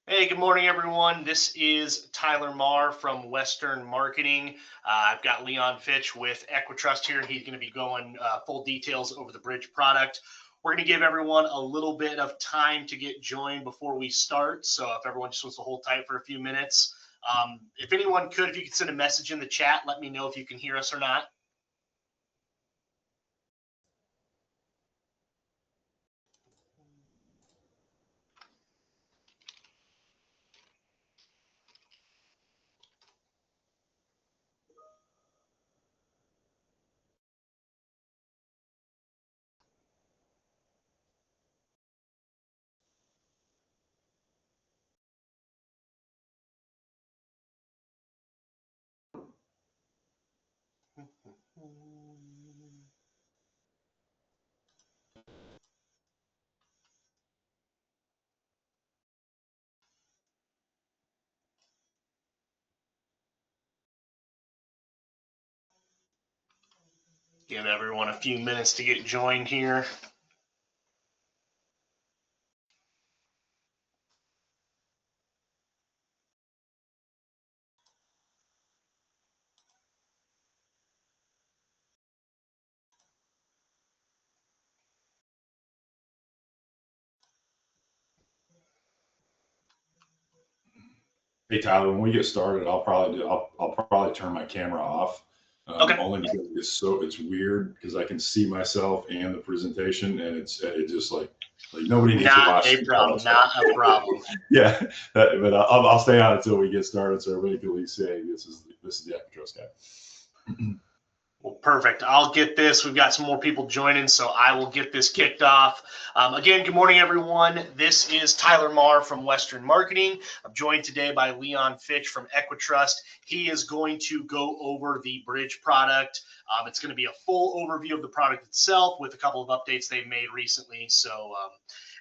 Hey, good morning, everyone. This is Tyler Marr from Western Marketing. I've got Leon Fitch with EquiTrust here. He's going to be going full details over the bridge product. We're going to give everyone a little bit of time to get joined before we start. So if everyone just wants to hold tight for a few minutes, if anyone could, if you could send a message in the chat, let me know if you can hear us or not. Give everyone a few minutes to get joined here. Hey Tyler, when we get started, I'll probably turn my camera off. Okay. Only because it's weird because I can see myself and the presentation, and it just like nobody needs to watch. Not a problem. Not a problem. Yeah, but I'll stay on until we get started, so everybody can at least say this is the EquiTrust guy. Well, perfect. I'll get this. We've got some more people joining, so I will get this kicked off. Again, good morning, everyone. This is Tyler Marr from Western Marketing. I'm joined today by Leon Fitch from EquiTrust. He is going to go over the bridge product. It's going to be a full overview of the product itself with a couple of updates they've made recently. So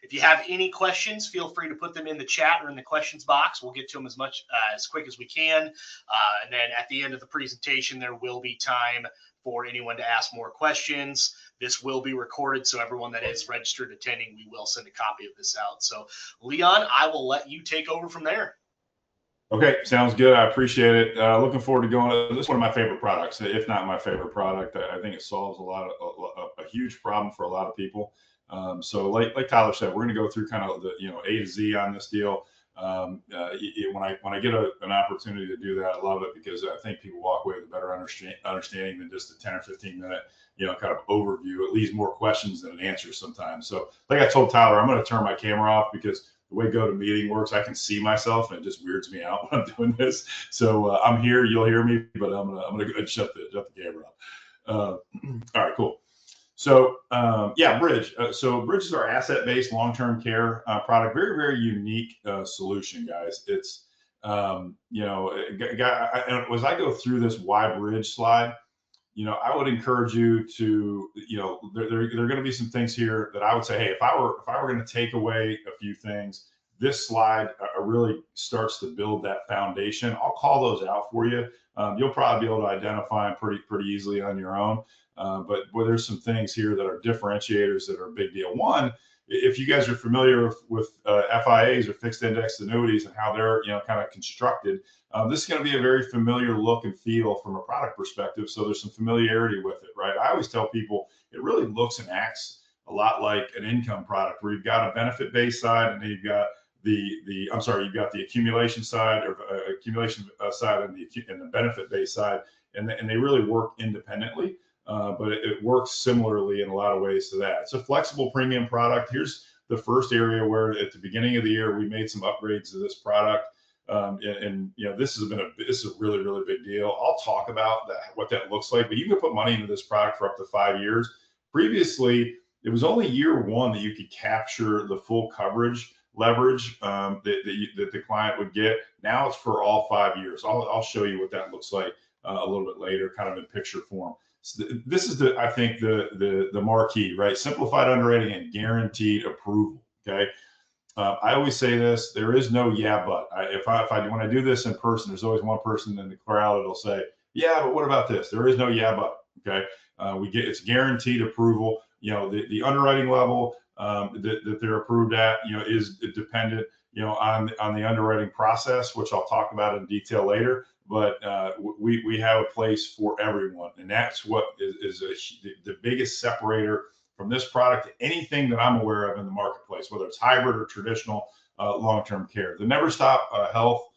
if you have any questions, feel free to put them in the chat or in the questions box. We'll get to them as quick as we can. And then at the end of the presentation, there will be time for anyone to ask more questions. This will be recorded, so everyone that is registered attending, we will send a copy of this out. So, Leon, I will let you take over from there. Okay, sounds good. I appreciate it. Looking forward to going. This is one of my favorite products, if not my favorite product. I think it solves a huge problem for a lot of people. So, like Tyler said, we're going to go through kind of the A to Z on this deal. When I get an opportunity to do that, I love it because I think people walk away with a better understanding than just a 10 or 15 minute kind of overview. It leaves more questions than it answers sometimes. So, like I told Tyler, I'm going to turn my camera off because the way GoToMeeting works, I can see myself, and it just weirds me out when I'm doing this. So I'm here, you'll hear me, but I'm gonna go ahead and shut the camera off. All right, cool. So yeah, Bridge. So Bridge is our asset-based long-term care product. Very, very unique solution, guys. It's as I go through this why Bridge slide, I would encourage you to, there are going to be some things here that I would say, hey, if I were going to take away a few things, this slide really starts to build that foundation. I'll call those out for you. You'll probably be able to identify them pretty easily on your own. But there's some things here that are differentiators that are a big deal. One, if you guys are familiar with FIAs or fixed index annuities and how they're kind of constructed, this is going to be a very familiar look and feel from a product perspective. So there's some familiarity with it, right? I always tell people it really looks and acts a lot like an income product where you've got a benefit-based side and then you've got you've got the accumulation side or accumulation side and the benefit-based side, and they really work independently. But it works similarly in a lot of ways to that. It's a flexible premium product. Here's the first area where at the beginning of the year we made some upgrades to this product. This is a really, really big deal. I'll talk about what that looks like, but you can put money into this product for up to 5 years. Previously, it was only year one that you could capture the full coverage leverage that the client would get. Now it's for all 5 years. I'll show you what that looks like a little bit later, kind of in picture form. So this is I think the marquee, right? Simplified underwriting and guaranteed approval. Okay. I always say this: there is no yeah, but. When I do this in person, there's always one person in the crowd that'll say, yeah, but what about this? There is no yeah, but. Okay, it's guaranteed approval. The underwriting level that they're approved at, is dependent, on the underwriting process, which I'll talk about in detail later. But we have a place for everyone, and that's what is the biggest separator from this product to anything that I'm aware of in the marketplace, whether it's hybrid or traditional long-term care. The Never Stop Health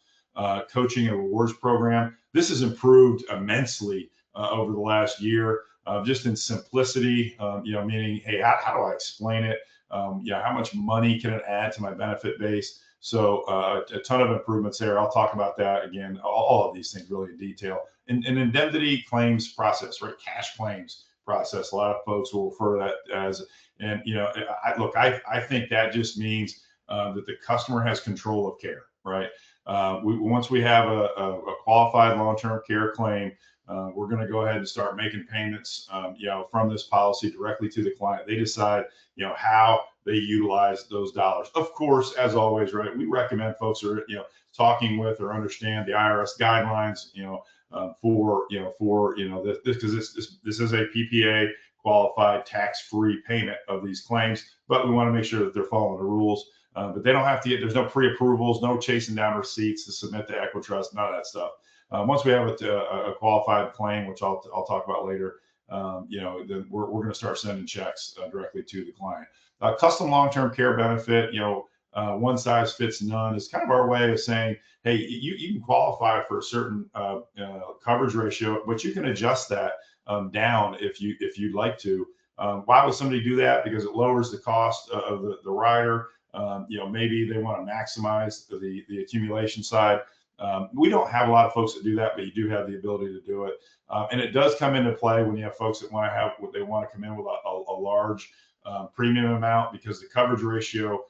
coaching and rewards program, this has improved immensely over the last year, just in simplicity, meaning, hey, how do I explain it? How much money can it add to my benefit base? So a ton of improvements there. I'll talk about that again, all of these things really in detail. And indemnity claims process, right? Cash claims process. A lot of folks will refer to that as, and I think that just means that the customer has control of care, right? Once we have a qualified long-term care claim, we're going to go ahead and start making payments, from this policy directly to the client. They decide, how they utilize those dollars. Of course, as always, right, we recommend folks are, talking with or understand the IRS guidelines, this because this is a PPA qualified tax-free payment of these claims, but we want to make sure that they're following the rules. But they don't have to there's no pre-approvals, no chasing down receipts to submit to EquiTrust, none of that stuff. Once we have a qualified claim, which I'll talk about later, then we're going to start sending checks directly to the client. Custom long-term care benefit, one size fits none is kind of our way of saying, hey, you can qualify for a certain coverage ratio, but you can adjust that down if you'd like to. Why would somebody do that? Because it lowers the cost of the rider. Maybe they want to maximize the accumulation side. We don't have a lot of folks that do that, but you do have the ability to do it. And it does come into play when you have folks that want to come in with a large premium amount, because the coverage ratio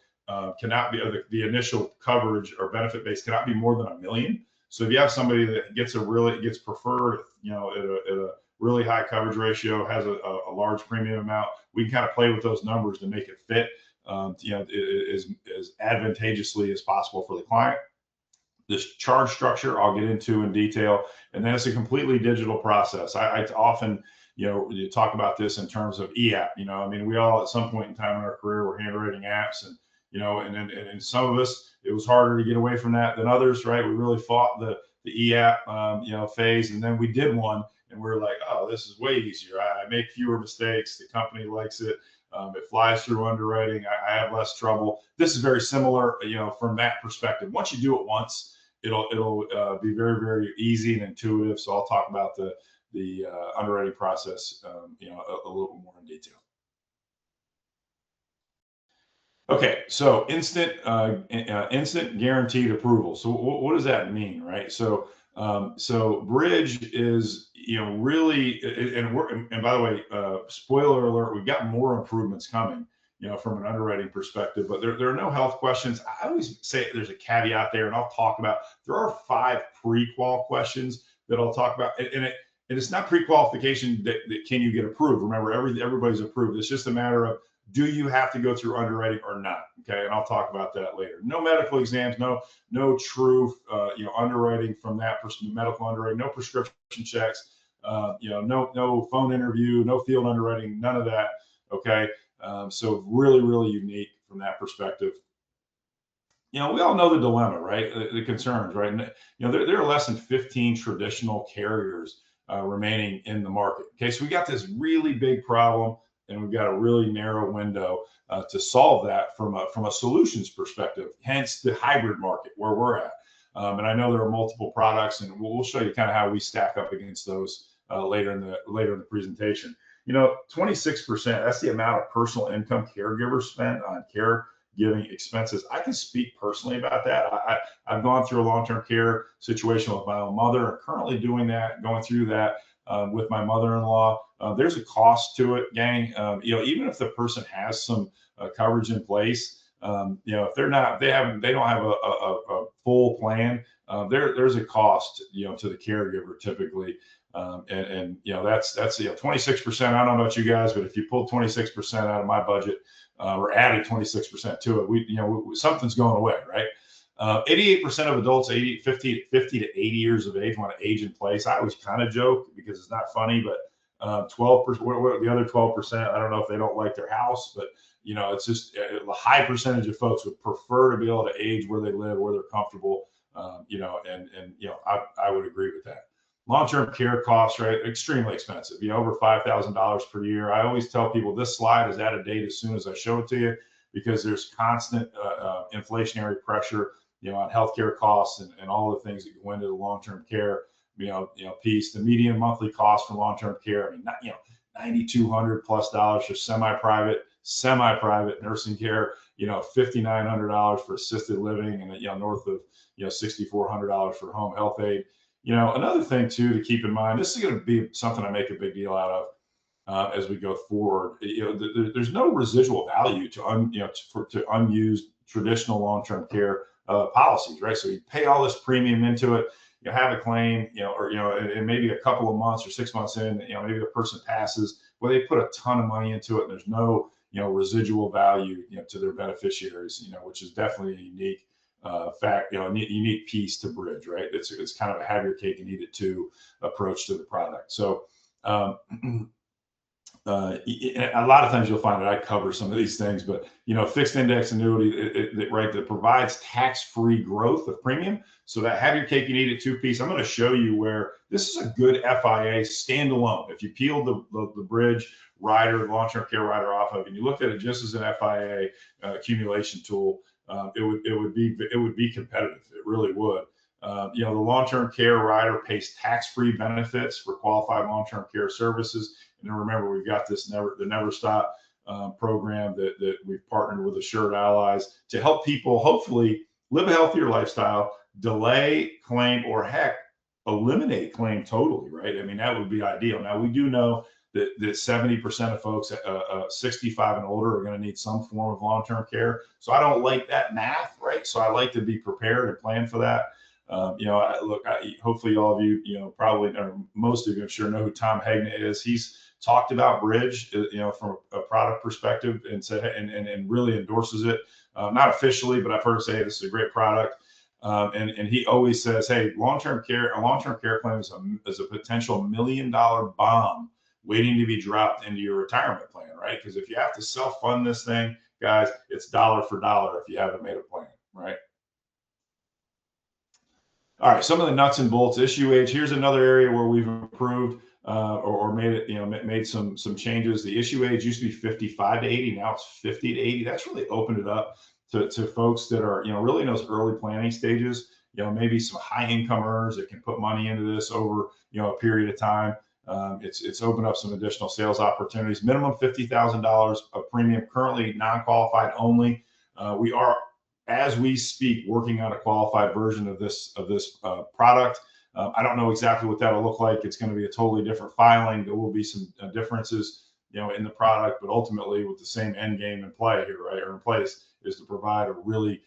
cannot be, the initial coverage or benefit base cannot be more than $1 million. So if you have somebody that gets preferred, at a really high coverage ratio, has a large premium amount, we can kind of play with those numbers to make it fit, as advantageously as possible for the client. This charge structure I'll get into in detail, and then it's a completely digital process. I often, you talk about this in terms of e-app. We all at some point in time in our career were handwriting apps, and and some of us, it was harder to get away from that than others, right? We really fought the e-app phase, and then we did one, and we're like, oh, this is way easier. I make fewer mistakes. The company likes it. It flies through underwriting. I have less trouble. This is very similar, from that perspective. Once you do it once, it'll be very, very easy and intuitive. So I'll talk about the underwriting process, a little more in detail. Okay, so instant guaranteed approval. So what does that mean, right? So Bridge is, really, and by the way, spoiler alert, we've got more improvements coming, from an underwriting perspective, but there are no health questions. I always say there's a caveat there, and I'll talk about, there are 5 pre-qual questions that I'll talk about, and it's not pre-qualification that can you get approved. Remember, everybody's approved. It's just a matter of, do you have to go through underwriting or not? Okay, and I'll talk about that later. No medical exams, no true, underwriting from that person, medical underwriting, no prescription checks, no phone interview, no field underwriting, none of that. Okay, so really, really unique from that perspective. We all know the dilemma, right? The concerns, right? And, there are less than 15 traditional carriers remaining in the market. Okay, so we got this really big problem, and we've got a really narrow window to solve that from a solutions perspective. Hence the hybrid market where we're at. And I know there are multiple products, and we'll show you kind of how we stack up against those later in the presentation. 26%, that's the amount of personal income caregivers spend on caregiving expenses. I can speak personally about that. I've gone through a long-term care situation with my own mother, and currently going through that with my mother-in-law. There's a cost to it, gang. Even if the person has some coverage in place, if they don't have a full plan, there's a cost, to the caregiver typically. And that's 26%. I don't know about you guys, but if you pull 26% out of my budget, or added 26% to it, something's going away, right? 88% of adults 50 to 80 years of age want to age in place. I always kind of joke because it's not funny, but 12%, the other 12%, I don't know if they don't like their house, but It's just a high percentage of folks would prefer to be able to age where they live, where they're comfortable. I would agree with that. Long-term care costs, right? Extremely expensive, over $5,000 per year. I always tell people this slide is out of date as soon as I show it to you, because there's constant inflationary pressure, on healthcare costs and all the things that go into the long-term care, piece. The median monthly cost for long-term care, $9,200 plus for semi-private nursing care, $5,900 for assisted living, and north of $6,400 for home health aid. Another thing too to keep in mind, this is going to be something I make a big deal out of as we go forward. There's no residual value to unused traditional long-term care policies, right? So you pay all this premium into it, have a claim, and maybe a couple of months or 6 months in, maybe the person passes, well, they put a ton of money into it, and there's no residual value to their beneficiaries, which is definitely a unique unique piece to Bridge, right? It's kind of a have your cake and eat it too approach to the product. So a lot of times you'll find that I cover some of these things, but fixed index annuity, right, that provides tax-free growth of premium. So that have your cake and eat it too piece, I'm going to show you where this is a good FIA standalone. If you peel the Bridge rider, long-term care rider off of, and you looked at it just as an FIA accumulation tool, it would be competitive. It really would. The long-term care rider pays tax-free benefits for qualified long-term care services. And then remember, we've got the Never Stop program that we've partnered with Assured Allies to help people hopefully live a healthier lifestyle, delay claim, or heck, eliminate claim totally, right? I mean, that would be ideal. Now, we do know that 70% of folks 65 and older are going to need some form of long-term care. So I don't like that math, right? So I like to be prepared and plan for that. Hopefully all of you, probably, or most of you, I'm sure, know who Tom Hegna is. He's talked about Bridge, from a product perspective, and said and really endorses it. Not officially, but I've heard him say, hey, this is a great product. And he always says, hey, a long-term care claim is a potential $1 million bomb waiting to be dropped into your retirement plan, right? Because if you have to self-fund this thing, guys, it's dollar for dollar if you haven't made a plan, right? All right, some of the nuts and bolts, issue age. Here's another area where we've improved or made it, made some changes. The issue age used to be 55 to 80. Now it's 50 to 80. That's really opened it up to folks that are, really in those early planning stages. Maybe some high income earners that can put money into this over, a period of time. It's opened up some additional sales opportunities. Minimum $50,000 of premium, currently non-qualified only. We are, as we speak, working on a qualified version of this product. I don't know exactly what that'll look like. It's going to be a totally different filing. There will be some differences, in the product, but ultimately with the same end game in play here, right, or in place, is to provide a really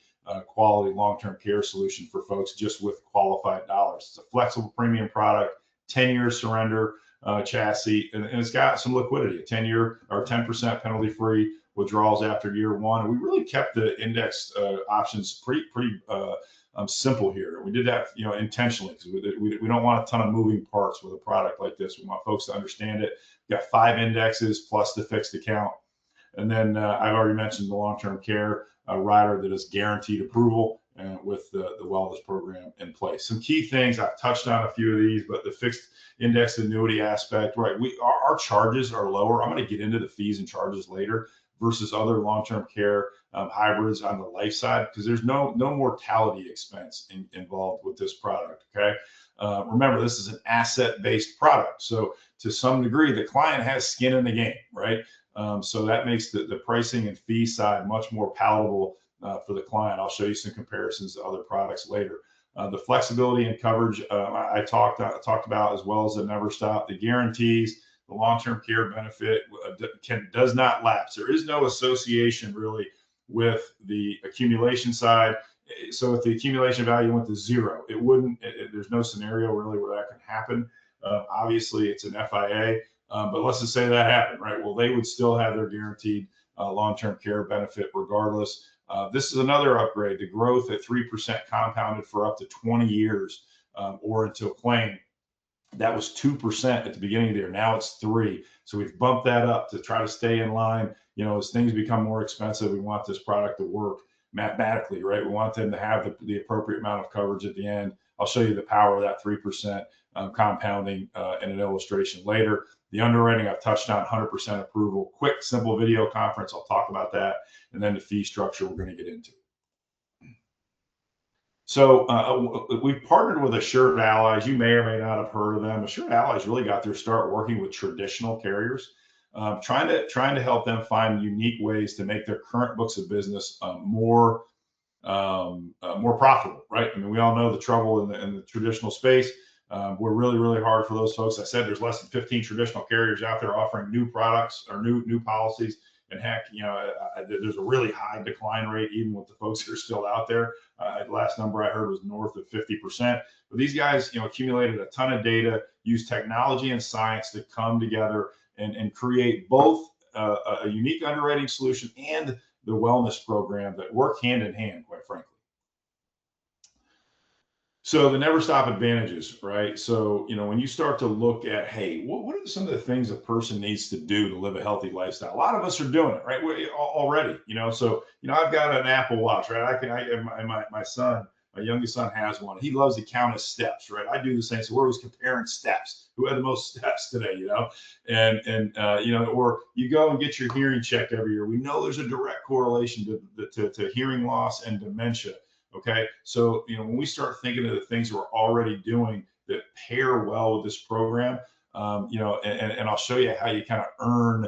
quality long-term care solution for folks just with qualified dollars. It's a flexible premium product, 10-year surrender chassis, and it's got some liquidity, a 10-year or 10% penalty-free withdrawals after year one. And we really kept the index options pretty simple here. We did that, intentionally, because we don't want a ton of moving parts with a product like this. We want folks to understand it. We've got 5 indexes plus the fixed account. And then I've already mentioned the long-term care rider that is guaranteed approval with the wellness program in place. Some key things, I've touched on a few of these, but the fixed index annuity aspect, right? Our charges are lower. I'm going to get into the fees and charges later versus other long-term care hybrids on the life side, because there's no mortality expense involved with this product. Okay. Remember, this is an asset-based product. So to some degree, the client has skin in the game, right? So that makes the pricing and fee side much more palatable for the client. I'll show you some comparisons to other products later. The flexibility and coverage I talked about, as well as the Never Stop, the guarantees, the long-term care benefit does not lapse. There is no association really with the accumulation side. So if the accumulation value went to zero, it wouldn't. There's no scenario really where that can happen. Obviously, it's an FIA, but let's just say that happened, right? Well, they would still have their guaranteed long-term care benefit regardless. This is another upgrade. The growth at 3% compounded for up to 20 years or until claim. That was 2% at the beginning of the year. Now it's 3%. So we've bumped that up to try to stay in line. As things become more expensive, we want this product to work mathematically, right? We want them to have the appropriate amount of coverage at the end. I'll show you the power of that 3% compounding in an illustration later. The underwriting I've touched on, 100% approval, quick, simple video conference. I'll talk about that. And then the fee structure we're going to get into. So we've partnered with Assured Allies. You may or may not have heard of them. Assured Allies really got their start working with traditional carriers, trying to help them find unique ways to make their current books of business more profitable, right? I mean, we all know the trouble in the traditional space. We're really hard for those folks. I said there's less than 15 traditional carriers out there offering new products or new policies. And heck, there's a really high decline rate even with the folks that are still out there. The last number I heard was north of 50%. But these guys, accumulated a ton of data, use technology and science to come together and create both a unique underwriting solution and the wellness program that work hand in hand, quite frankly. So the never stop advantages, right? So, when you start to look at, hey, what are some of the things a person needs to do to live a healthy lifestyle? A lot of us are doing it, right? Already, so, I've got an Apple Watch, right? My son, my youngest son has one. He loves to count his steps, right? I do the same. So we're always comparing steps. Who had the most steps today, or you go and get your hearing checked every year. We know there's a direct correlation to hearing loss and dementia. Okay, so when we start thinking of the things we're already doing that pair well with this program, and I'll show you how you kind of earn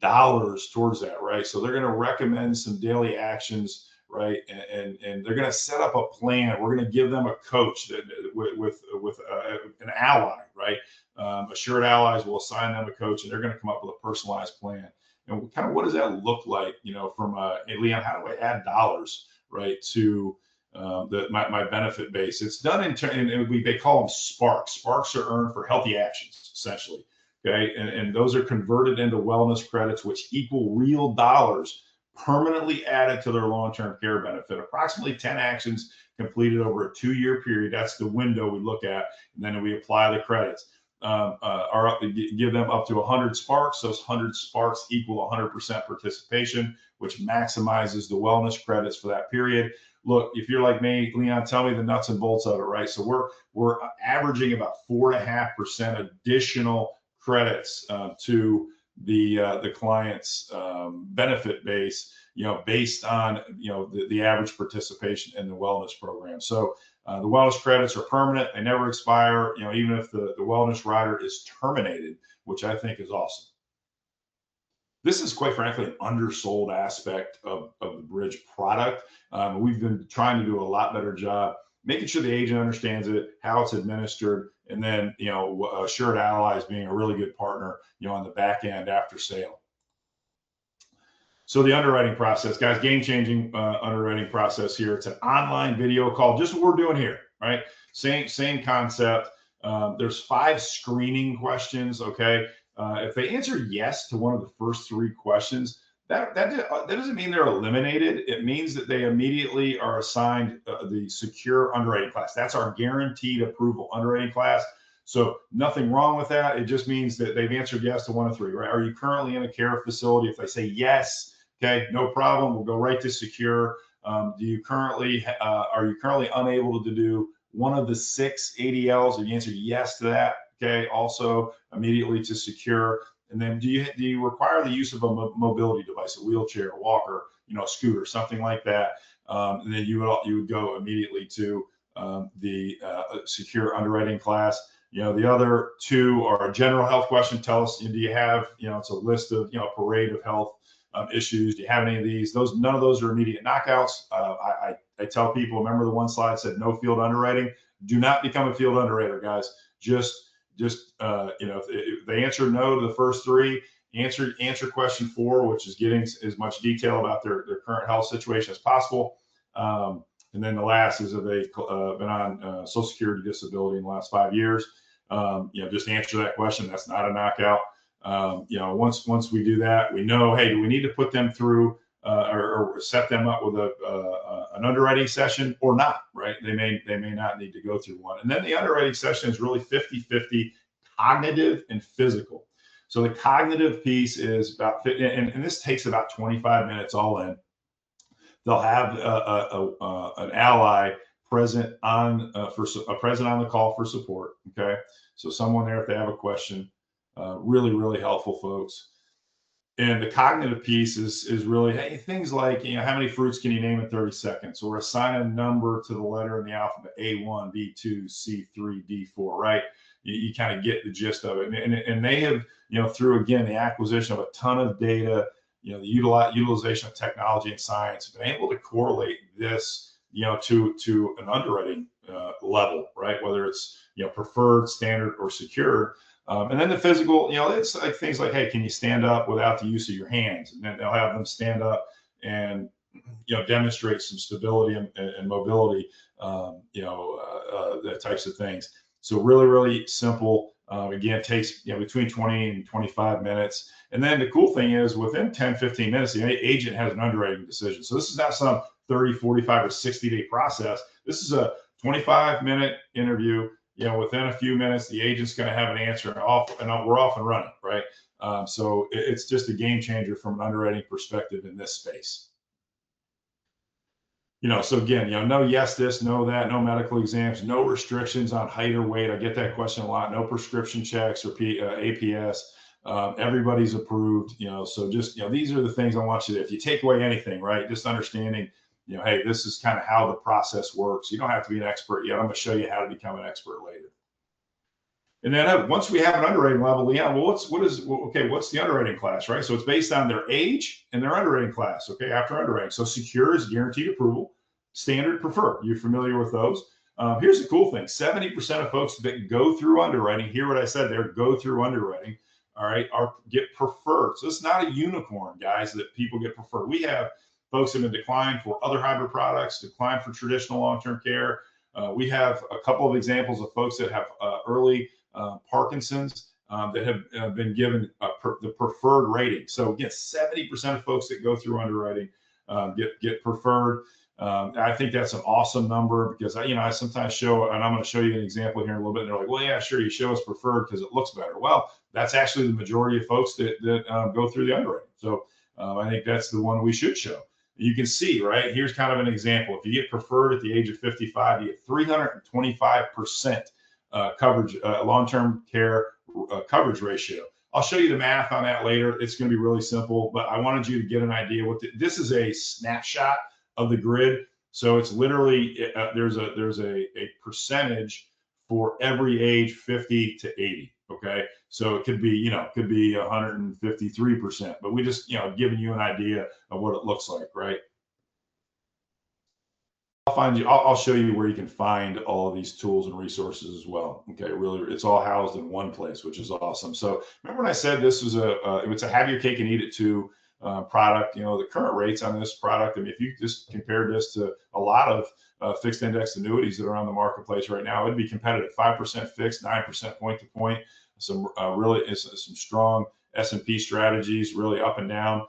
dollars towards that, right? So they're going to recommend some daily actions, right? And they're going to set up a plan. We're going to give them a coach with an ally, right? Assured Allies will assign them a coach, and they're going to come up with a personalized plan. And kind of what does that look like, from hey, Leon, how do I add dollars, right, to my benefit base? It's done they call them sparks. Sparks are earned for healthy actions, essentially. Okay, and those are converted into wellness credits, which equal real dollars permanently added to their long-term care benefit. Approximately 10 actions completed over a 2-year period. That's the window we look at, and then we apply the credits. Give them up to 100 sparks. Those 100 sparks equal 100% participation, which maximizes the wellness credits for that period. Look, if you're like me, Leon, tell me the nuts and bolts of it, right? So we're averaging about 4.5% additional credits to the client's benefit base, based on the average participation in the wellness program. So the wellness credits are permanent; they never expire. Even if the wellness rider is terminated, which I think is awesome. This is, quite frankly, an undersold aspect of the Bridge product. We've been trying to do a lot better job making sure the agent understands it, how it's administered, and then Assured Allies being a really good partner, on the back end after sale. So the underwriting process, guys, game-changing underwriting process here. It's an online video call, just what we're doing here, right? Same concept. There's 5 screening questions. Okay. If they answer yes to one of the first 3 questions, that doesn't mean they're eliminated. It means that they immediately are assigned the secure underwriting class. That's our guaranteed approval underwriting class. So nothing wrong with that. It just means that they've answered yes to 1 of 3, right? Are you currently in a care facility? If they say yes, okay, no problem. We'll go right to secure. Are you currently unable to do one of the 6 ADLs? If you answer yes to that, okay, also immediately to secure. And then do you require the use of a mobility device, a wheelchair, a walker, a scooter, something like that? And then you would go immediately to the secure underwriting class. The other 2 are a general health question. Tell us, do you have, it's a list of, a parade of health issues. Do you have any of these? None of those are immediate knockouts. I tell people, remember the one slide said no field underwriting. Do not become a field underwriter, guys. Just if they answer no to the first 3, answer question 4, which is getting as much detail about their current health situation as possible. And then the last is if they've been on Social Security disability in the last 5 years. Just answer that question. That's not a knockout. Once we do that, we know, hey, do we need to put them through or set them up with an underwriting session or not, right? They may not need to go through one. And then the underwriting session is really 50-50 cognitive and physical. So the cognitive piece is about, and this takes about 25 minutes all in. They'll have an ally present on present on the call for support. Okay, so someone there if they have a question. Really, really helpful, folks. And the cognitive piece is really, hey, things like, how many fruits can you name in 30 seconds, or assign a number to the letter in the alphabet, A1, B2, C3, D4, right? You kind of get the gist of it. And they have, through, again, the acquisition of a ton of data, the utilization of technology and science, been able to correlate this, to an underwriting level, right? Whether it's, preferred, standard, or secured. And then the physical, it's like things like, hey, can you stand up without the use of your hands? And then they'll have them stand up and, demonstrate some stability and mobility, the types of things. So really, really simple. Again, it takes, between 20 and 25 minutes. And then the cool thing is within 10, 15 minutes, the agent has an underwriting decision. So this is not some 30, 45, or 60-day process. This is a 25-minute interview. Within a few minutes, the agent's going to have an answer, and we're off and running, right? So it's just a game changer from an underwriting perspective in this space. So again, no yes this, no that, no medical exams, no restrictions on height or weight. I get that question a lot. No prescription checks or APS. Everybody's approved. So just these are the things I want you to. If you take away anything, right, just understanding. Hey, this is kind of how the process works. You don't have to be an expert yet. I'm going to show you how to become an expert later. And then once we have an underwriting level, Leon, well, what's the underwriting class, right? So it's based on their age and their underwriting class, okay, after underwriting. So secure is guaranteed approval, standard, preferred. You're familiar with those. Here's the cool thing. 70% of folks that go through underwriting, hear what I said there, go through underwriting, all right, get preferred. So it's not a unicorn, guys, that people get preferred. We have folks have been declined for other hybrid products, declined for traditional long-term care. We have a couple of examples of folks that have early Parkinson's that have been given the preferred rating. So again, 70% of folks that go through underwriting get preferred. I think that's an awesome number because I sometimes show, and I'm going to show you an example here in a little bit. And they're like, well, yeah, sure, you show us preferred because it looks better. Well, that's actually the majority of folks that go through the underwriting. So I think that's the one we should show. You can see, right? Here's kind of an example. If you get preferred at the age of 55, you get 325% coverage, long-term care coverage ratio. I'll show you the math on that later. It's going to be really simple, but I wanted you to get an idea. This is a snapshot of the grid. So it's literally, there's a percentage for every age 50 to 80. Okay. So it could be, could be 153%, but we just, giving you an idea of what it looks like, right? I'll show you where you can find all of these tools and resources as well. Okay. Really, it's all housed in one place, which is awesome. So remember when I said this was it's a have your cake and eat it too product, the current rates on this product. I mean, if you just compare this to a lot of fixed index annuities that are on the marketplace right now, it'd be competitive. 5% fixed, 9% point to point. Some some strong S&P strategies, really up and down.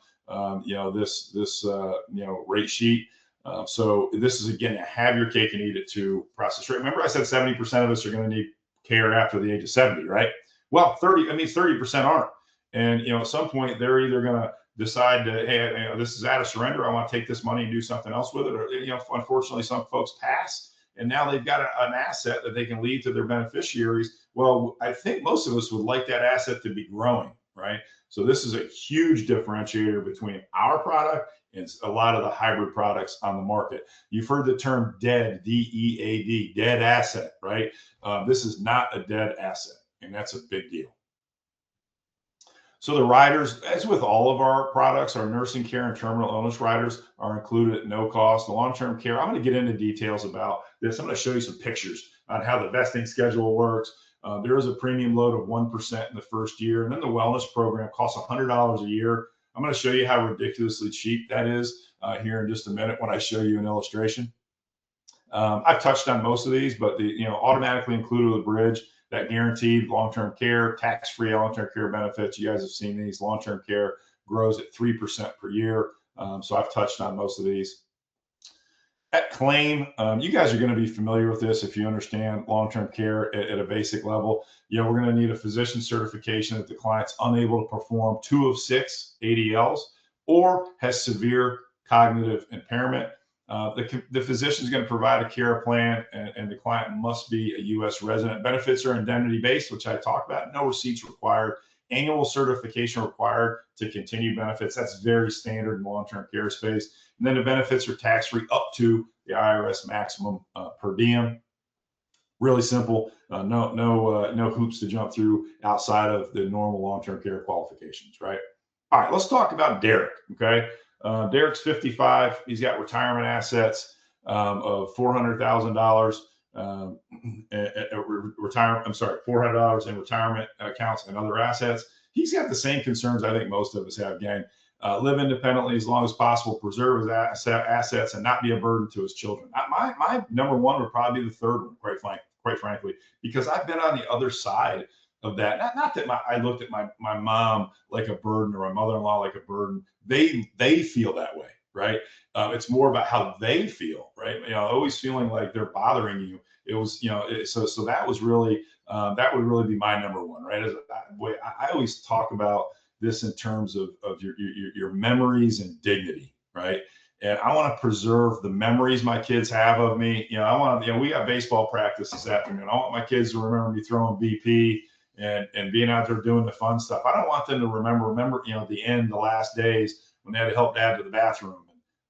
This rate sheet. So this is again a have your cake and eat it too process. Right? Remember I said 70% of us are going to need care after the age of 70, right? Well, 30% aren't. And at some point they're either going to decide to, hey, this is out of surrender. I want to take this money and do something else with it. Or unfortunately, some folks pass, and now they've got an asset that they can leave to their beneficiaries. Well, I think most of us would like that asset to be growing, right? So this is a huge differentiator between our product and a lot of the hybrid products on the market. You've heard the term DEAD, D-E-A-D, dead asset, right? This is not a dead asset, and that's a big deal. So the riders, as with all of our products, our nursing care and terminal illness riders are included at no cost. The long-term care, I'm going to get into details about this. I'm going to show you some pictures on how the vesting schedule works. There is a premium load of 1% in the first year. And then the wellness program costs $100 a year. I'm going to show you how ridiculously cheap that is here in just a minute when I show you an illustration. I've touched on most of these, but the automatically included with the bridge, that guaranteed long-term care, tax-free long-term care benefits. You guys have seen these. Long-term care grows at 3% per year. So I've touched on most of these. At claim, you guys are going to be familiar with this if you understand long-term care at a basic level. We're going to need a physician certification that the client's unable to perform 2 of 6 ADLs or has severe cognitive impairment. The physician is going to provide a care plan, and the client must be a U.S. resident. Benefits are indemnity-based, which I talked about. No receipts required. Annual certification required to continue benefits. That's very standard in the long-term care space. And then the benefits are tax-free up to the IRS maximum per diem. Really simple. No hoops to jump through outside of the normal long-term care qualifications, right? All right, let's talk about Derek. Okay, Derek's 55. He's got retirement assets of $400,000. $400 in retirement accounts and other assets. He's got the same concerns I think most of us have, gang. Live independently as long as possible, preserve his assets, and not be a burden to his children. My number one would probably be the third one, quite frankly, because I've been on the other side of that. Not that I looked at my mom like a burden or my mother-in-law like a burden. They feel that way, right? It's more about how they feel, right? Always feeling like they're bothering you. It was, so that was really that would really be my number one, right? I always talk about this in terms of your memories and dignity, right? And I want to preserve the memories my kids have of me. We got baseball practice this afternoon. I want my kids to remember me throwing BP and being out there doing the fun stuff. I don't want them to remember, the last days when they had to help dad to the bathroom,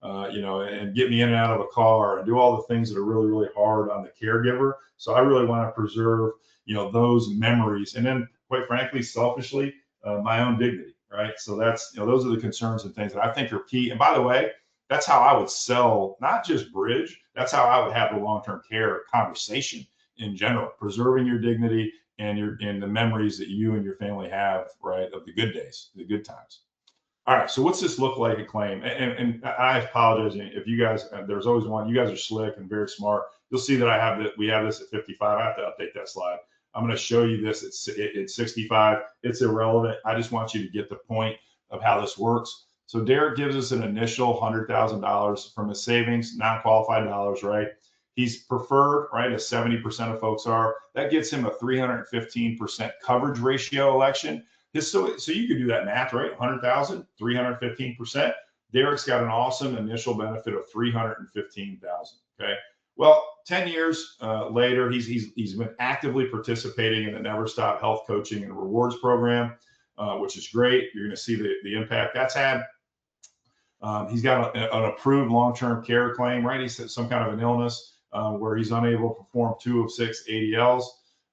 and get me in and out of a car and do all the things that are really, really hard on the caregiver. So I really want to preserve, those memories. And then quite frankly, selfishly, my own dignity, right? So that's, those are the concerns and things that I think are key. And by the way, that's how I would sell, not just Bridge, that's how I would have the long-term care conversation in general, preserving your dignity and the memories that you and your family have, right, of the good days, the good times. All right, so what's this look like a claim? And I apologize if you guys, there's always one, you guys are slick and very smart. You'll see that we have this at 55. I have to update that slide. I'm going to show you this at 65. It's irrelevant. I just want you to get the point of how this works. So Derek gives us an initial $100,000 from his savings, non-qualified dollars, right? He's preferred, right, as 70% of folks are. That gets him a 315% coverage ratio election. So you could do that math, right? 100,000, 315%. Derek's got an awesome initial benefit of 315,000. Okay. Well, 10 years later, he's been actively participating in the Never Stop Health Coaching and Rewards program, which is great. You're going to see the impact that's had. He's got an approved long-term care claim, right? He's some kind of an illness where he's unable to perform 2 of 6 ADLs,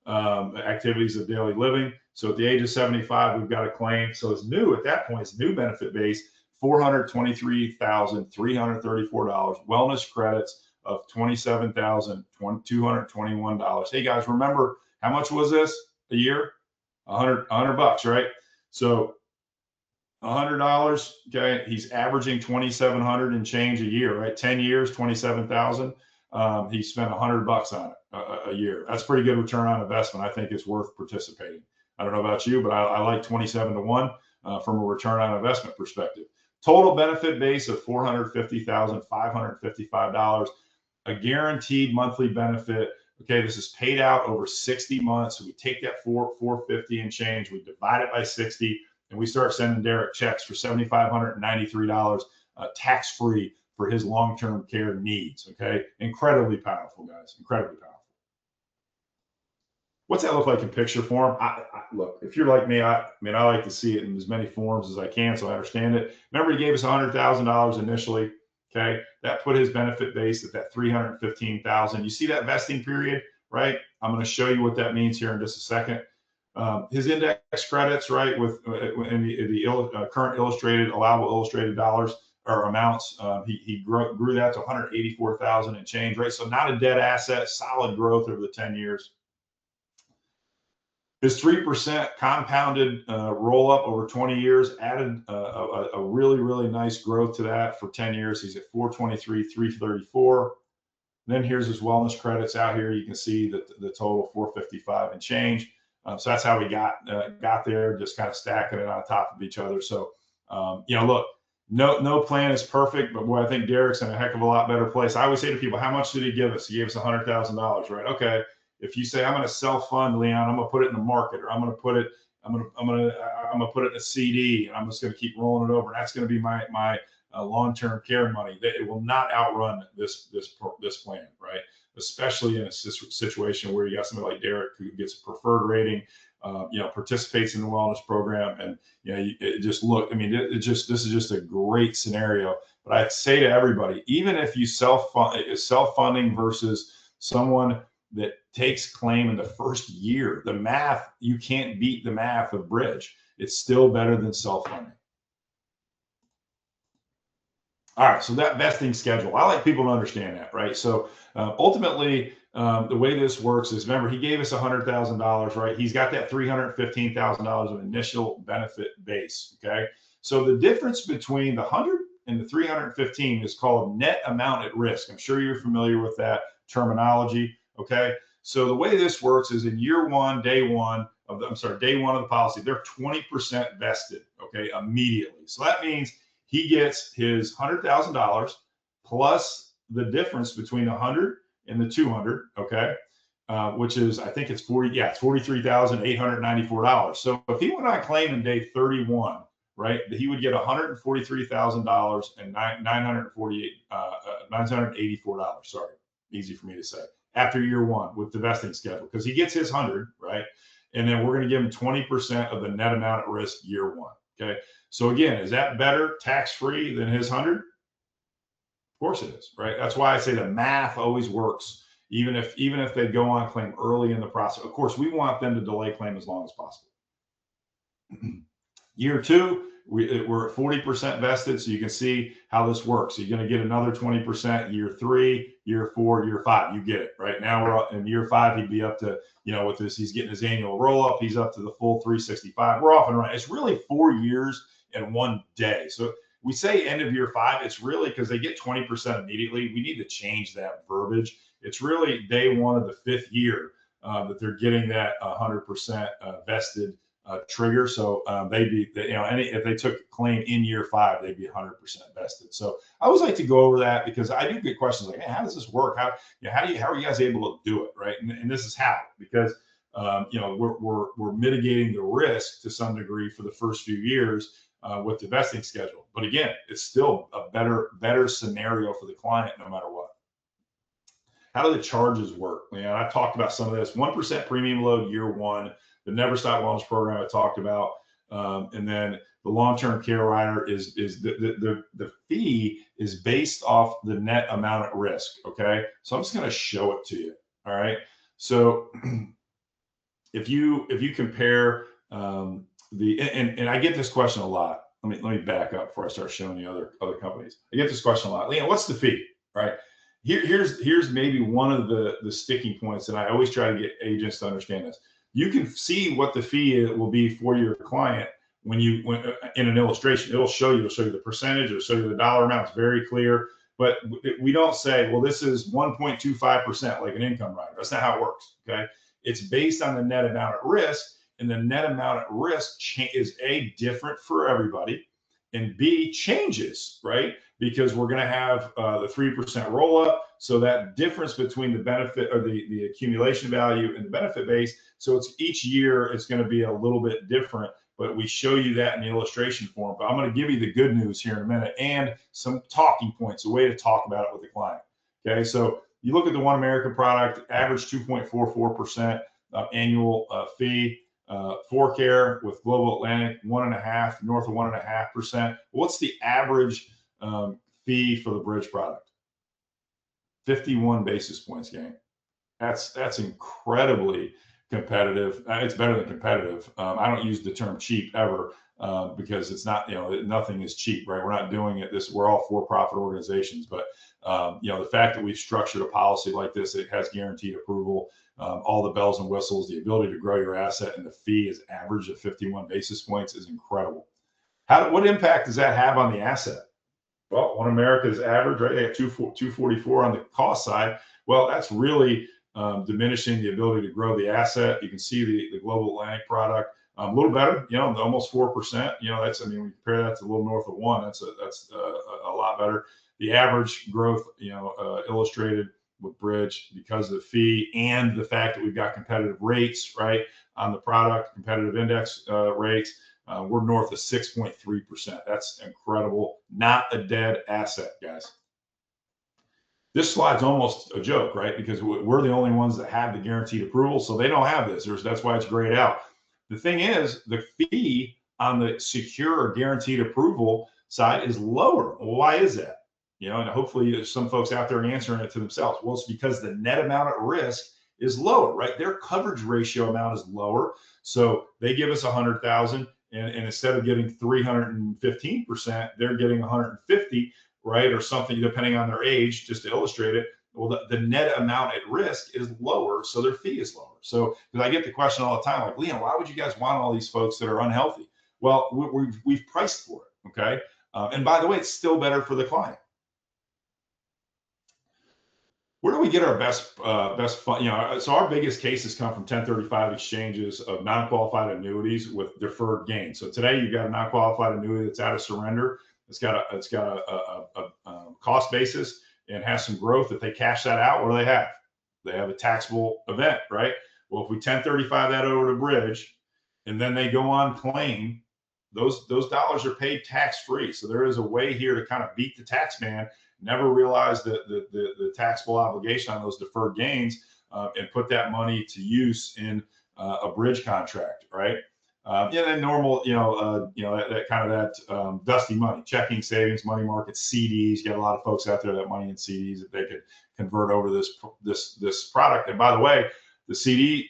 activities of daily living. So at the age of 75, we've got a claim. So it's new at that point. It's new benefit base, $423,334. Wellness credits of $27,221. Hey guys, remember how much was this a year? $100, right? So $100. Okay, he's averaging $2,700 and change a year, right? 10 years, 27,000. He spent $100 on it a year. That's pretty good return on investment. I think it's worth participating. I don't know about you, but I like 27-1 from a return on investment perspective. Total benefit base of $450,555. A guaranteed monthly benefit. Okay, this is paid out over 60 months. So we take that $450 and change, we divide it by 60, and we start sending Derek checks for $7,593 tax-free for his long-term care needs. Okay, incredibly powerful, guys. Incredibly powerful. What's that look like in picture form? Look, if you're like me, I like to see it in as many forms as I can so I understand it. Remember, he gave us $100,000 initially. Okay, that put his benefit base at that $315,000. You see that vesting period, right? I'm going to show you what that means here in just a second. His index credits, right, with in the current allowable illustrated dollars or amounts, he grew that to 184,000 and change, right? So not a dead asset, solid growth over the 10 years. His 3% compounded roll up over 20 years added a really, really nice growth to that for 10 years. He's at 423, 334. Then here's his wellness credits out here. You can see that the total 455 and change. So that's how we got there, just kind of stacking it on top of each other. So, look, No plan is perfect, but boy, I think Derek's in a heck of a lot better place. I always say to people, how much did he give us? He gave us $100,000, right? Okay. If you say I'm going to self-fund, Leon, I'm going to put it in the market, or I'm going to put it in a CD, and I'm just going to keep rolling it over. That's going to be my long-term care money. It will not outrun this plan, right? Especially in a situation where you got somebody like Derek who gets a preferred rating, participates in the wellness program, and it just look. I mean, this is just a great scenario. But I'd say to everybody, even if you self-funding versus someone that takes claim in the first year, the math, you can't beat the math of Bridge. It's still better than self-funding. All right, so that vesting schedule, I like people to understand that, right? So ultimately, the way this works is, remember, he gave us $100,000, right? He's got that $315,000 of initial benefit base, okay? So the difference between the 100 and the 315 is called net amount at risk. I'm sure you're familiar with that terminology, okay? So the way this works is in year one, day one of the policy, they're 20% vested, okay, immediately. So that means he gets his $100,000 plus the difference between 100 and the 200, okay, which is, I think it's $43,894. So if he went on claim in day 31, right, he would get $143,000 and $984. Sorry, easy for me to say. After year one with the vesting schedule, because he gets his 100, right, and then we're going to give him 20% of the net amount at risk year one. Okay. So again, is that better tax-free than his 100? Of course it is, right? That's why I say the math always works, even if they go on claim early in the process. Of course, we want them to delay claim as long as possible. Year two, we're at 40% vested, so you can see how this works. So you're going to get another 20% year three, year four, year five. You get it, right? Now we're in year five. He'd be up to, with this, he's getting his annual roll up. He's up to the full 365. We're off and running. It's really 4 years and 1 day. So we say end of year five. It's really because they get 20% immediately. We need to change that verbiage. It's really day one of the 5th year that they're getting that 100% vested trigger. So if they took a claim in year 5, they'd be 100% vested. So I always like to go over that because I do get questions like, hey, how does this work? How are you guys able to do it, right? And this is how, because we're mitigating the risk to some degree for the first few years with the vesting schedule. But again, it's still a better scenario for the client no matter what. How do the charges work? I've talked about some of this. 1% premium load year one. The Never Stop Wellness program I talked about, and then the long-term care rider is the fee is based off the net amount at risk. Okay, so I'm just going to show it to you. All right, so if you compare and I get this question a lot. Let me back up before I start showing you other companies. I get this question a lot. Leon, what's the fee? Right? Here's maybe one of the sticking points, and I always try to get agents to understand this. You can see what the fee will be for your client when in an illustration. It'll show you the percentage, it'll show you the dollar amount. It's very clear. But we don't say, well, this is 1.25% like an income rider. That's not how it works. Okay, it's based on the net amount at risk, and the net amount at risk is A, different for everybody, and B, changes, right? Because we're going to have the 3% roll up. So that difference between the benefit or the accumulation value and the benefit base. So it's each year it's going to be a little bit different, but we show you that in the illustration form. But I'm going to give you the good news here in a minute and some talking points, a way to talk about it with the client. Okay, so you look at the One American product, average 2.44% annual fee. For care with Global Atlantic, 1.5%, north of 1.5%. What's the average fee for the Bridge product? 51 basis points, gang. That's incredibly competitive. It's better than competitive. I don't use the term cheap ever because it's not, nothing is cheap, right? We're not doing it. We're all for-profit organizations, but the fact that we've structured a policy like this, it has guaranteed approval, all the bells and whistles, the ability to grow your asset, and the fee is average of 51 basis points is incredible. What impact does that have on the asset? Well, One America's average, right? They have 244 on the cost side. Well, that's really diminishing the ability to grow the asset. You can see the Global Atlantic product A little better, almost 4%. That's, I mean, when you compare that to a little north of 1, that's a lot better. The average growth, illustrated with Bridge because of the fee and the fact that we've got competitive rates, right, on the product, competitive index rates. We're north of 6.3%. That's incredible. Not a dead asset, guys. This slide's almost a joke, right? Because we're the only ones that have the guaranteed approval, so they don't have this. That's why it's grayed out. The thing is, the fee on the secure or guaranteed approval side is lower. Well, why is that? And hopefully there's some folks out there answering it to themselves. Well, it's because the net amount at risk is lower, right? Their coverage ratio amount is lower. So they give us 100,000, and instead of getting 315%, they're getting 150, right? Or something, depending on their age, just to illustrate it. Well, the net amount at risk is lower, so their fee is lower. So, because I get the question all the time, like, Leon, why would you guys want all these folks that are unhealthy? Well, we've priced for it, okay? And by the way, it's still better for the client. Where do we get our best fund? So our biggest cases come from 1035 exchanges of non-qualified annuities with deferred gain. So today you've got a non-qualified annuity that's out of surrender. It's got a cost basis and has some growth. If they cash that out, what do they have? They have a taxable event, right? Well, if we 1035 that over to Bridge, and then they go on claim, those dollars are paid tax-free. So there is a way here to kind of beat the tax man, never realize the taxable obligation on those deferred gains, and put that money to use in a Bridge contract, right? And normal, that kind of that dusty money, checking, savings, money markets, CDs. You got a lot of folks out there that money in CDs that they could convert over to this product. And by the way, the CD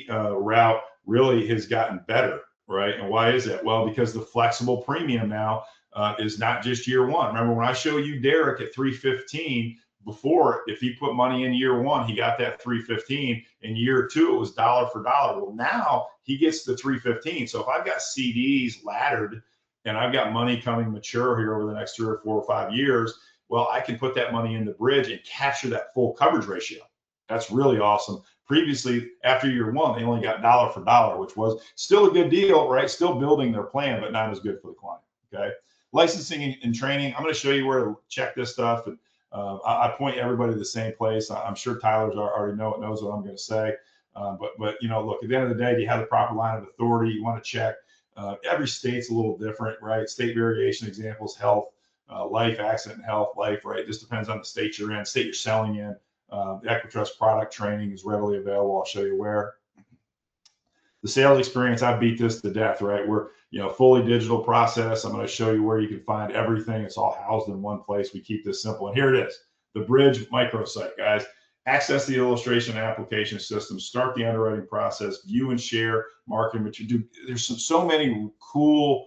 route really has gotten better, right? And why is that? Well, because the flexible premium now is not just year one. Remember when I show you Derek at 315 before, if he put money in year one, he got that 315. In year two, it was dollar for dollar. Well, now he gets the 315. So if I've got CDs laddered and I've got money coming mature here over the next 3 or 4 or 5 years, well, I can put that money in the Bridge and capture that full coverage ratio. That's really awesome. Previously, after year one, they only got dollar for dollar, which was still a good deal, right? Still building their plan, but not as good for the client, okay? Licensing and training, I'm going to show you where to check this stuff. And I point everybody to the same place. I'm sure Tyler's already knows what I'm going to say. But look, at the end of the day, do you have the proper line of authority? You want to check. Every state's a little different, right? State variation examples, health, life, accident, and health, life, right? It just depends on the state you're in, state you're selling in. The EquiTrust product training is readily available. I'll show you where. The sales experience, I beat this to death, right? We're, fully digital process. I'm going to show you where you can find everything. It's all housed in one place. We keep this simple. And here it is, the Bridge microsite, guys. Access the illustration application system, start the underwriting process, view and share marketing material. There's so many cool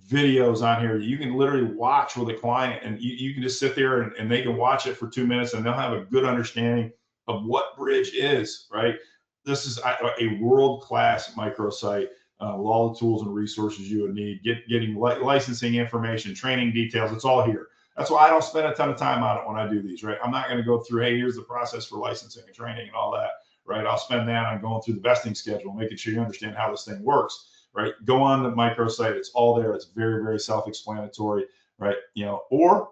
videos on here that you can literally watch with a client, and you can just sit there and they can watch it for 2 minutes and they'll have a good understanding of what Bridge is, right? This is a world-class microsite with all the tools and resources you would need, getting licensing information, training details. It's all here. That's why I don't spend a ton of time on it when I do these, right? I'm not going to go through, hey, here's the process for licensing and training and all that, right? I'll spend that on going through the vesting schedule, making sure you understand how this thing works, right? Go on the microsite. It's all there. It's very, very self-explanatory, right? Or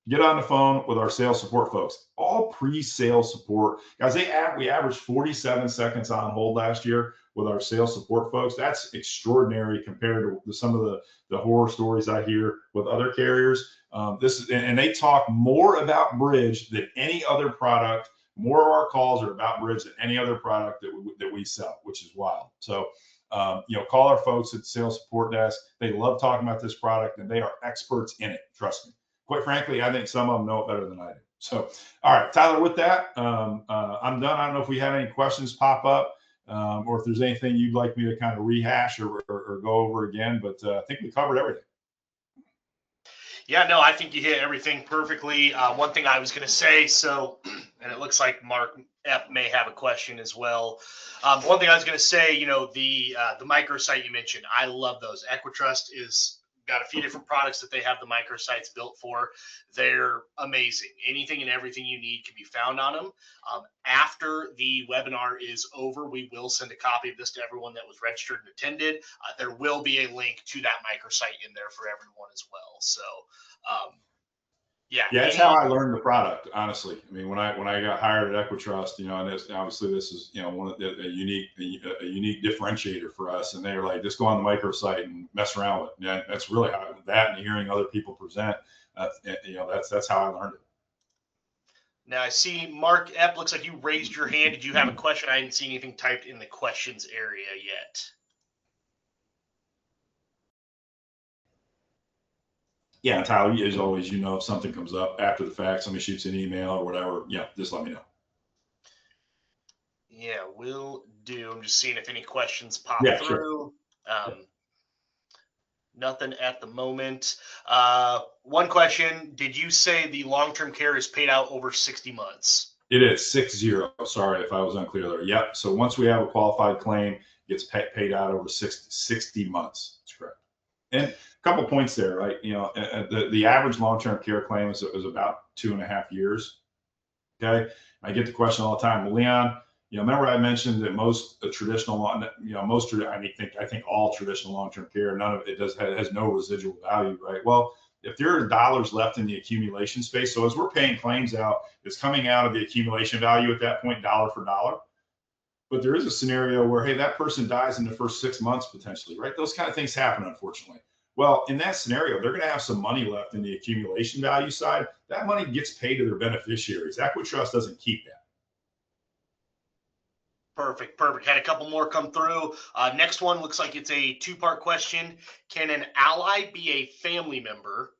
get on the phone with our sales support folks. All pre-sale support. Guys, we averaged 47 seconds on hold last year with our sales support folks. That's extraordinary compared to some of the horror stories I hear with other carriers. And they talk more about Bridge than any other product. More of our calls are about Bridge than any other product that we sell, which is wild. So, call our folks at the sales support desk. They love talking about this product and they are experts in it. Trust me. Quite frankly, I think some of them know it better than I do. So, all right, Tyler, with that, I'm done. I don't know if we had any questions pop up or if there's anything you'd like me to kind of rehash or go over again, but I think we covered everything. Yeah, no, I think you hit everything perfectly. One thing I was going to say, and it looks like Mark F may have a question as well. One thing I was going to say, the microsite you mentioned, I love those. EquiTrust is got a few different products that they have the microsites built for. They're amazing. Anything and everything you need can be found on them. After the webinar is over, we will send a copy of this to everyone that was registered and attended. There will be a link to that microsite in there for everyone as well. So, yeah, that's how I learned the product, honestly. I mean, when I got hired at EquiTrust, and obviously this is, one of a unique differentiator for us. And they were like, just go on the microsite and mess around with it. Yeah, that's really how that, and hearing other people present, that's how I learned it. Now I see Mark Epp, looks like you raised your hand. Did you have a question? I didn't see anything typed in the questions area yet. Yeah, Tyler, as always, if something comes up after the fact, somebody shoots an email or whatever, just let me know. Yeah, will do. I'm just seeing if any questions pop through. Sure. Nothing at the moment. One question: did you say the long-term care is paid out over 60 months? It is 60. Sorry if I was unclear there. Yep. So once we have a qualified claim, it gets paid out over 60 months. That's correct. And a couple points there, right? The average long-term care claim is about 2.5 years. Okay. I get the question all the time. Well, Leon, remember I mentioned that most traditional, I think all traditional long-term care, none of it has no residual value, right? Well, if there are dollars left in the accumulation space, so as we're paying claims out, it's coming out of the accumulation value at that point, dollar for dollar. But there is a scenario where, hey, that person dies in the first 6 months potentially, right? Those kind of things happen, unfortunately. Well, in that scenario, they're going to have some money left in the accumulation value side. That money gets paid to their beneficiaries. EquiTrust doesn't keep that. Perfect. Had a couple more come through. Next one looks like it's a two-part question. Can an ally be a family member,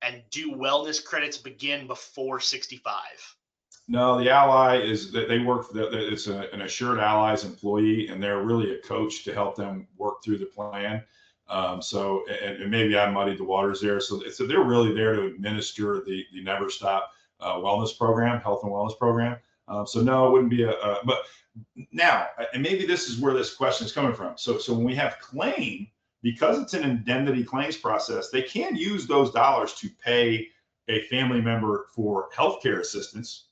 and do wellness credits begin before 65? No, the ally is that they work. It's an Assured Allies employee, and they're really a coach to help them work through the plan. And maybe I muddied the waters there. So they're really there to administer the Never Stop wellness program, health and wellness program. So no, it wouldn't be but now, and maybe this is where this question is coming from. So when we have claim, because it's an indemnity claims process, they can use those dollars to pay a family member for healthcare assistance.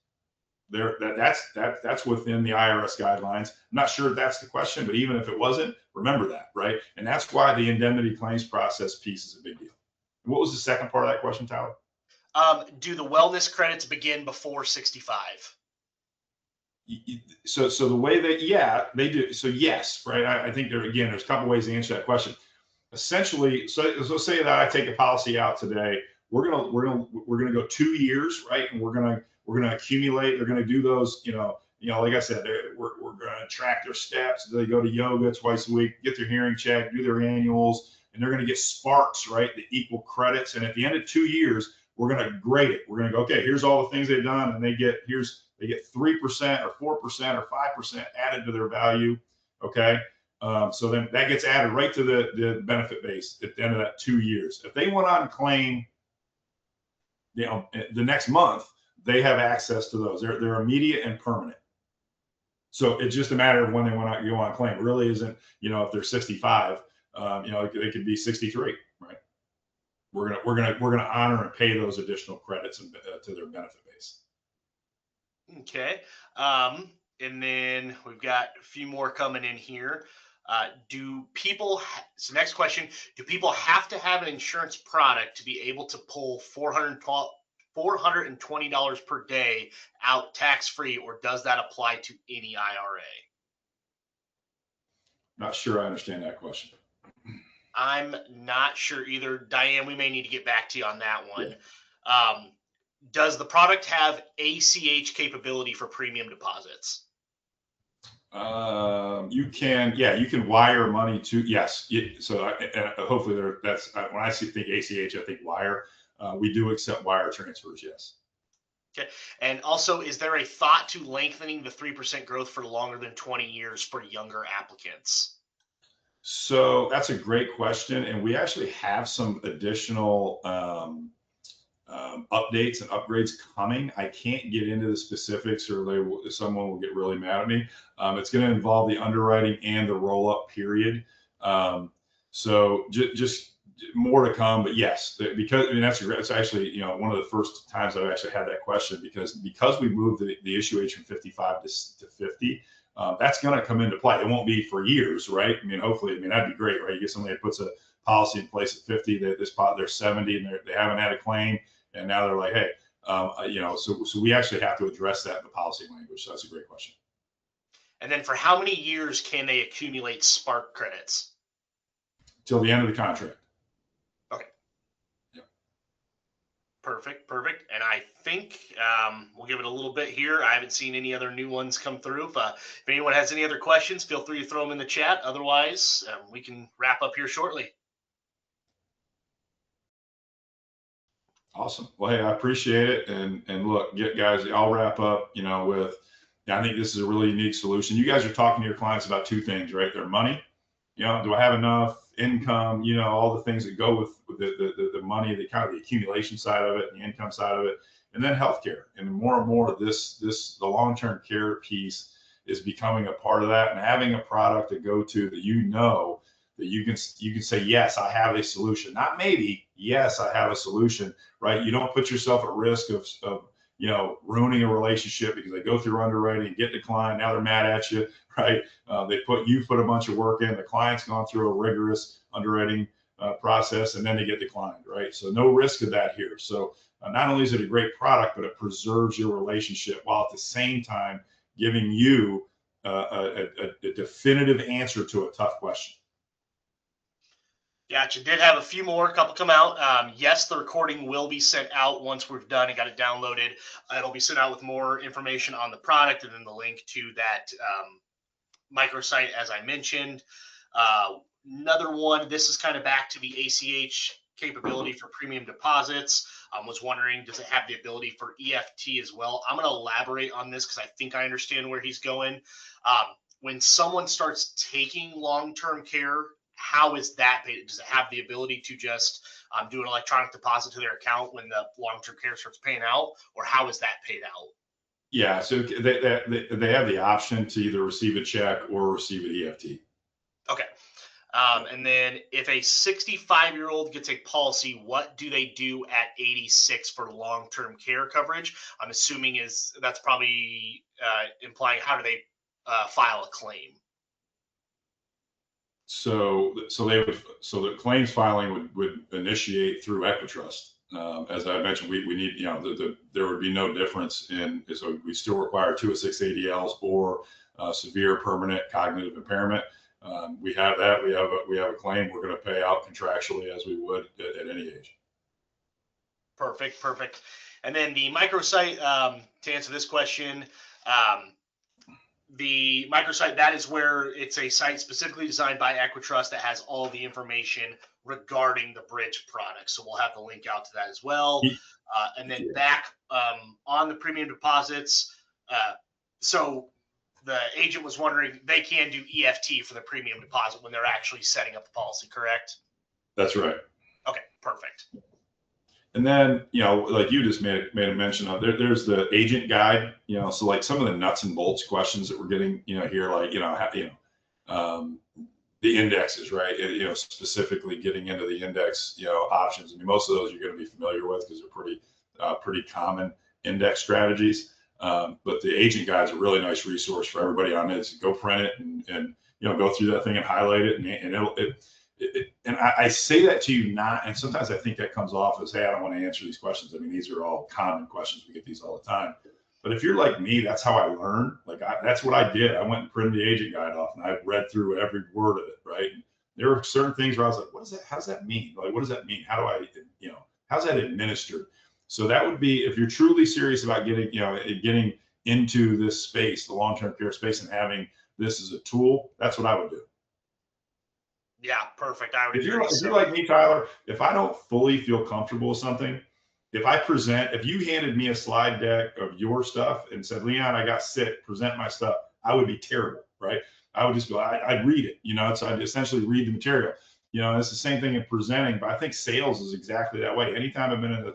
That's within the IRS guidelines. I'm not sure if that's the question, but even if it wasn't, remember that, right? And that's why the indemnity claims process piece is a big deal. What was the second part of that question, Tyler? Do the wellness credits begin before 65? So the way that, they do. So yes, right. I think there's a couple ways to answer that question. Essentially, so let's say that I take a policy out today. We're gonna go 2 years, right? And we're gonna accumulate. They're gonna do those, like I said, we're gonna track their steps. They go to yoga twice a week, get their hearing checked, do their annuals, and they're gonna get sparks, right? The equal credits. And at the end of 2 years, we're gonna grade it. We're gonna go, okay, here's all the things they've done, and they get 3% or 4% or 5% added to their value. Okay. So then that gets added right to the benefit base at the end of that 2 years. If they went on claim, the next month, they have access to those. They're immediate and permanent. So it's just a matter of when they want to go on claim. It really isn't, if they're 65, they could be 63, right? We're gonna honor and pay those additional credits to their benefit base. Okay. And then we've got a few more coming in here. So next question, do people have to have an insurance product to be able to pull $420 per day out tax-free, or does that apply to any IRA? Not sure I understand that question. I'm not sure either. Diane, we may need to get back to you on that one. Yeah. Does the product have ACH capability for premium deposits? You can wire money to, yes. So hopefully that's when I think ACH, I think wire. We do accept wire transfers, yes. Okay. And also, is there a thought to lengthening the 3% growth for longer than 20 years for younger applicants? So that's a great question. And we actually have some additional updates and upgrades coming. I can't get into the specifics, or someone will get really mad at me. It's going to involve the underwriting and the roll-up period. So just more to come, but yes, because I mean that's actually one of the first times I've actually had that question because we moved the issue age from 55 to 50. That's going to come into play. It won't be for years, right? I mean, hopefully, I mean that'd be great, right? You get somebody that puts a policy in place at 50, they're 70 and they haven't had a claim, and now they're like, hey, so we actually have to address that in the policy language. So that's a great question. And then for how many years can they accumulate spark credits? Till the end of the contract. Okay. Yep. Perfect. And I think we'll give it a little bit here. I haven't seen any other new ones come through. If anyone has any other questions, feel free to throw them in the chat. Otherwise, we can wrap up here shortly. Awesome. Well, hey, I appreciate it. And look, guys, I'll wrap up, with, I think this is a really unique solution. You guys are talking to your clients about two things, right? Their money, do I have enough income, all the things that go with the money, the kind of the accumulation side of it, and the income side of it, and then healthcare. And more the long-term care piece is becoming a part of that, and having a product to go to that that you can say, yes, I have a solution. Not maybe, yes, I have a solution, right? You don't put yourself at risk of ruining a relationship because they go through underwriting, get declined, now they're mad at you, right? You put a bunch of work in, the client's gone through a rigorous underwriting process, and then they get declined, right? So no risk of that here. So not only is it a great product, but it preserves your relationship while at the same time giving you a definitive answer to a tough question. Gotcha. Did have a couple come out. Yes, the recording will be sent out once we're done and got it downloaded. It'll be sent out with more information on the product and then the link to that microsite, as I mentioned. Another one, this is kind of back to the ACH capability for premium deposits. Was wondering, does it have the ability for EFT as well? I'm going to elaborate on this because I think I understand where he's going. When someone starts taking long-term care, how is that paid? Does it have the ability to just do an electronic deposit to their account when the long-term care starts paying out, or how is that paid out? Yeah, so they have the option to either receive a check or receive an EFT. Okay. And then if a 65-year-old gets a policy, what do they do at 86 for long-term care coverage? I'm assuming that's probably implying how do they file a claim? So the claims filing would initiate through EquiTrust. As I mentioned, we need, there would be no difference so we still require 2 of 6 ADLs or severe permanent cognitive impairment. We have that. We have a claim we're going to pay out contractually as we would at any age. Perfect. And then the microsite, to answer this question, the microsite, that is where it's a site specifically designed by EquiTrust that has all the information regarding the bridge product. So we'll have the link out to that as well. And then back on the premium deposits. So the agent was wondering, they can do EFT for the premium deposit when they're actually setting up the policy, correct? That's right. Okay, perfect. And then, like you just made a mention of, there's the agent guide, so like some of the nuts and bolts questions that we're getting, here, like, the indexes, right? Specifically getting into the index, options. I mean, most of those you're going to be familiar with because they're pretty common index strategies. But the agent guide is a really nice resource for everybody on this. Go print it and go through that thing and highlight it, and I say that to you not, and sometimes I think that comes off as, hey, I don't want to answer these questions. I mean, these are all common questions. We get these all the time. But if you're like me, that's how I learn. That's what I did. I went and printed the agent guide off, and I read through every word of it, right? And there were certain things where I was like, what is that? How does that mean? Like, what does that mean? How do I, how's that administered? So that would be, if you're truly serious about getting into this space, the long-term care space, and having this as a tool, that's what I would do. Yeah, perfect. If you're like me, Tyler, if I don't fully feel comfortable with something, if you handed me a slide deck of your stuff and said, Leon, I got sick, present my stuff, I would be terrible, right? I would just go, I'd read it, so I'd essentially read the material. It's the same thing in presenting, but I think sales is exactly that way. Anytime I've been in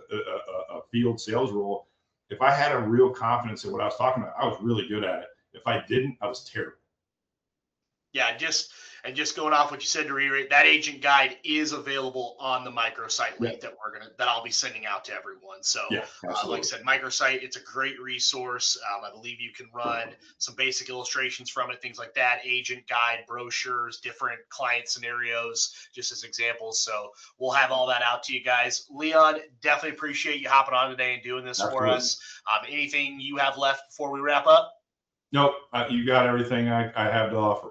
a field sales role, if I had a real confidence in what I was talking about, I was really good at it. If I didn't, I was terrible. Yeah, just And just going off what you said to reiterate, that agent guide is available on the microsite link that I'll be sending out to everyone. So Yeah, like I said, microsite, it's a great resource. I believe you can run some basic illustrations from it, things like that, agent guide, brochures, different client scenarios, just as examples. So we'll have all that out to you guys. Leon, definitely appreciate you hopping on today and doing this for us. Anything you have left before we wrap up? Nope, you got everything I have to offer.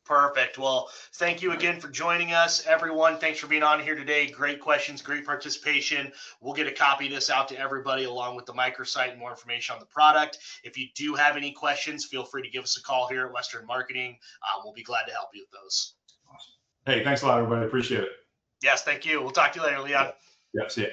Perfect. Well, thank you again for joining us, everyone. Thanks for being on here today. Great questions, great participation. We'll get a copy of this out to everybody along with the microsite and more information on the product. If you do have any questions, feel free to give us a call here at Western Marketing. We'll be glad to help you with those. Awesome. Hey, thanks a lot, everybody. Appreciate it. Yes, thank you. We'll talk to you later, Leon. Yep, see ya.